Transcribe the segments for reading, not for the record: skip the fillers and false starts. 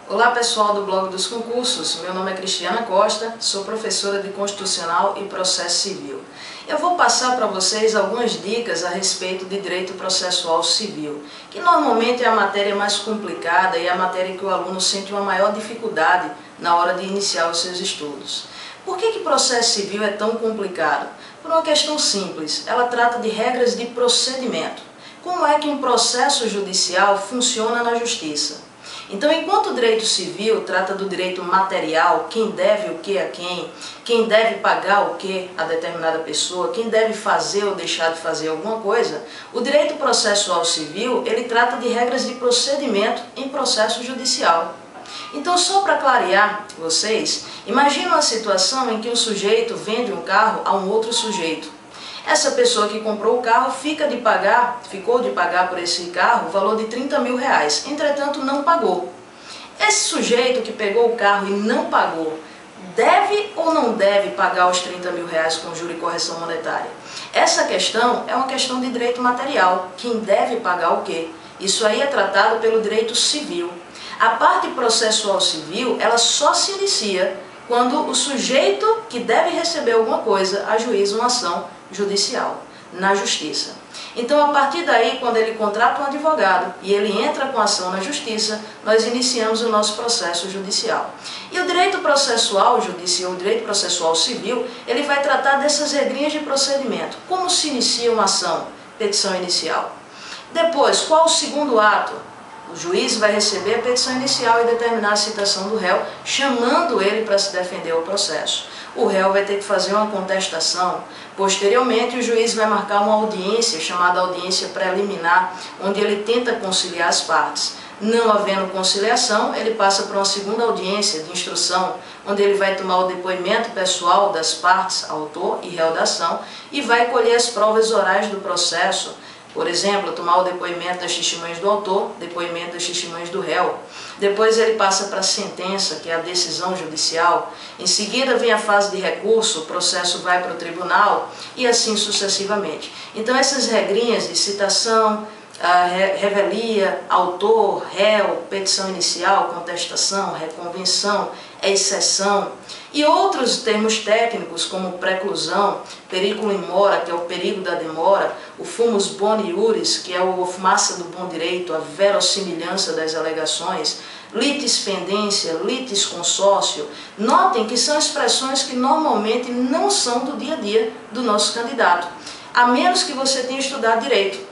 Olá pessoal do blog dos concursos, meu nome é Cristiana Costa, sou professora de Constitucional e Processo Civil. Eu vou passar para vocês algumas dicas a respeito de Direito Processual Civil, que normalmente é a matéria mais complicada e a matéria que o aluno sente uma maior dificuldade na hora de iniciar os seus estudos. Por que processo civil é tão complicado? Por uma questão simples, ela trata de regras de procedimento. Como é que um processo judicial funciona na justiça? Então, enquanto o direito civil trata do direito material, quem deve o que a quem deve pagar o que a determinada pessoa, quem deve fazer ou deixar de fazer alguma coisa, o direito processual civil, ele trata de regras de procedimento em processo judicial. Então, só para clarear vocês, imagine uma situação em que um sujeito vende um carro a um outro sujeito. Essa pessoa que comprou o carro ficou de pagar por esse carro o valor de 30 mil reais, entretanto não pagou. Esse sujeito que pegou o carro e não pagou, deve ou não deve pagar os 30 mil reais com juro e correção monetária? Essa questão é uma questão de direito material, quem deve pagar o quê? Isso aí é tratado pelo direito civil. A parte processual civil, ela só se inicia quando o sujeito que deve receber alguma coisa ajuiza uma ação judicial, na justiça. Então, a partir daí, quando ele contrata um advogado e ele entra com a ação na justiça, nós iniciamos o nosso processo judicial. E o direito processual judicial, o direito processual civil, ele vai tratar dessas regrinhas de procedimento. Como se inicia uma ação? Petição inicial. Depois, qual o segundo ato? O juiz vai receber a petição inicial e determinar a citação do réu, chamando ele para se defender ao processo. O réu vai ter que fazer uma contestação. Posteriormente, o juiz vai marcar uma audiência, chamada audiência preliminar, onde ele tenta conciliar as partes. Não havendo conciliação, ele passa para uma segunda audiência de instrução, onde ele vai tomar o depoimento pessoal das partes, autor e réu da ação, e vai colher as provas orais do processo. Por exemplo, tomar o depoimento das testemunhas do autor, depoimento das testemunhas do réu. Depois ele passa para a sentença, que é a decisão judicial. Em seguida vem a fase de recurso, o processo vai para o tribunal e assim sucessivamente. Então essas regrinhas de citação, revelia, autor, réu, petição inicial, contestação, reconvenção, exceção e outros termos técnicos como preclusão, periculum in mora, que é o perigo da demora, o fumus boni iuris, que é a fumaça do bom direito, a verossimilhança das alegações, litispendência, litisconsórcio. Notem que são expressões que normalmente não são do dia a dia do nosso candidato, a menos que você tenha estudado direito.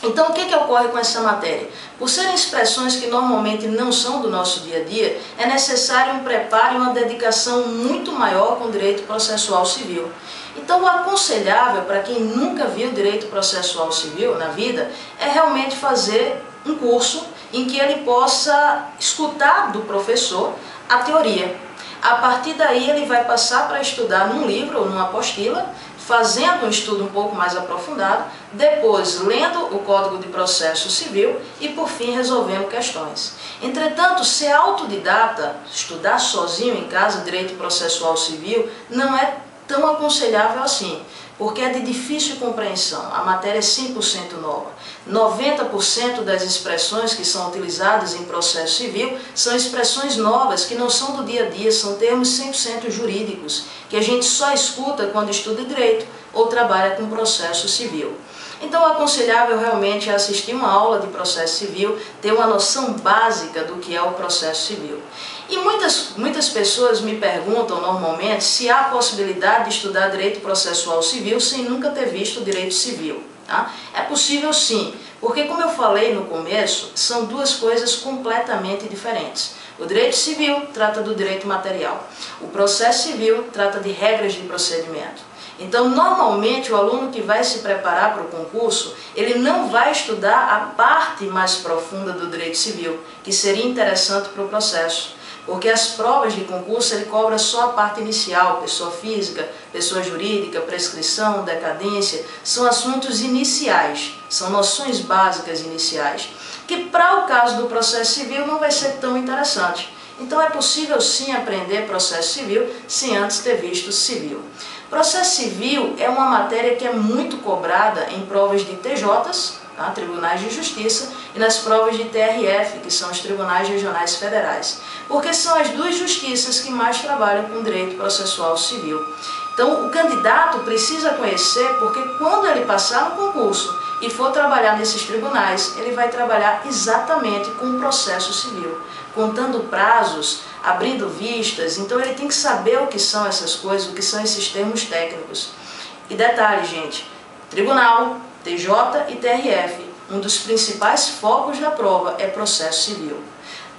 Então, o que ocorre com essa matéria? Por serem expressões que normalmente não são do nosso dia a dia, é necessário um preparo e uma dedicação muito maior com o direito processual civil. Então, o aconselhável para quem nunca viu direito processual civil na vida é realmente fazer um curso em que ele possa escutar do professor a teoria. A partir daí, ele vai passar para estudar num livro ou numa apostila, fazendo um estudo um pouco mais aprofundado, depois lendo o Código de Processo Civil e, por fim, resolvendo questões. Entretanto, ser autodidata, estudar sozinho em casa direito processual civil, não é tão aconselhável assim, porque é de difícil compreensão, a matéria é 100% nova. 90% das expressões que são utilizadas em processo civil são expressões novas, que não são do dia a dia, são termos 100% jurídicos, que a gente só escuta quando estuda direito ou trabalha com processo civil. Então, o aconselhável realmente é assistir uma aula de processo civil, ter uma noção básica do que é o processo civil. E muitas pessoas me perguntam normalmente se há possibilidade de estudar direito processual civil sem nunca ter visto direito civil. Tá? É possível sim, porque como eu falei no começo, são duas coisas completamente diferentes. O direito civil trata do direito material, o processo civil trata de regras de procedimento. Então, normalmente, o aluno que vai se preparar para o concurso, ele não vai estudar a parte mais profunda do direito civil, que seria interessante para o processo. Porque as provas de concurso, ele cobra só a parte inicial, pessoa física, pessoa jurídica, prescrição, decadência, são assuntos iniciais, são noções básicas iniciais, que para o caso do processo civil não vai ser tão interessante. Então é possível sim aprender processo civil sem antes ter visto civil. Processo civil é uma matéria que é muito cobrada em provas de TJs, tá? Tribunais de Justiça, e nas provas de TRF, que são os Tribunais Regionais Federais, porque são as duas justiças que mais trabalham com direito processual civil. Então, o candidato precisa conhecer, porque quando ele passar no concurso e for trabalhar nesses tribunais, ele vai trabalhar exatamente com o processo civil, contando prazos, abrindo vistas. Então ele tem que saber o que são essas coisas, o que são esses termos técnicos. E detalhe, gente, tribunal, TJ e TRF, um dos principais focos da prova é processo civil.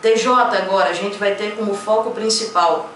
TJ agora a gente vai ter como foco principal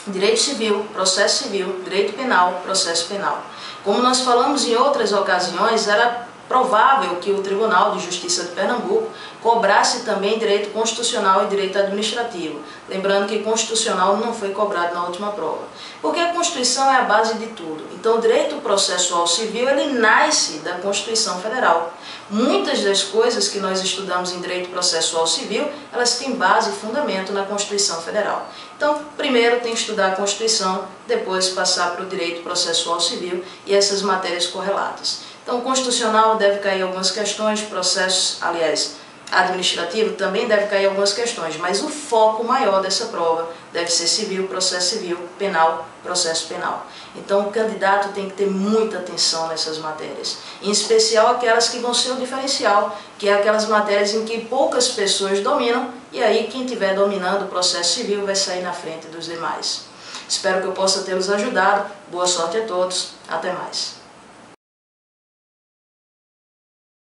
direito civil, processo civil, direito penal, processo penal. Como nós falamos em outras ocasiões, era provável que o Tribunal de Justiça de Pernambuco cobrasse também direito constitucional e direito administrativo. Lembrando que constitucional não foi cobrado na última prova. Porque a Constituição é a base de tudo. Então o direito processual civil, ele nasce da Constituição Federal. Muitas das coisas que nós estudamos em direito processual civil, elas têm base e fundamento na Constituição Federal. Então, primeiro tem que estudar a Constituição, depois passar para o direito processual civil e essas matérias correlatas. Então, o constitucional deve cair algumas questões, processos, aliás, administrativo também deve cair algumas questões, mas o foco maior dessa prova deve ser civil, processo civil, penal, processo penal. Então, o candidato tem que ter muita atenção nessas matérias, em especial aquelas que vão ser o diferencial, que é aquelas matérias em que poucas pessoas dominam, e aí quem estiver dominando o processo civil vai sair na frente dos demais. Espero que eu possa tê-los ajudado. Boa sorte a todos. Até mais.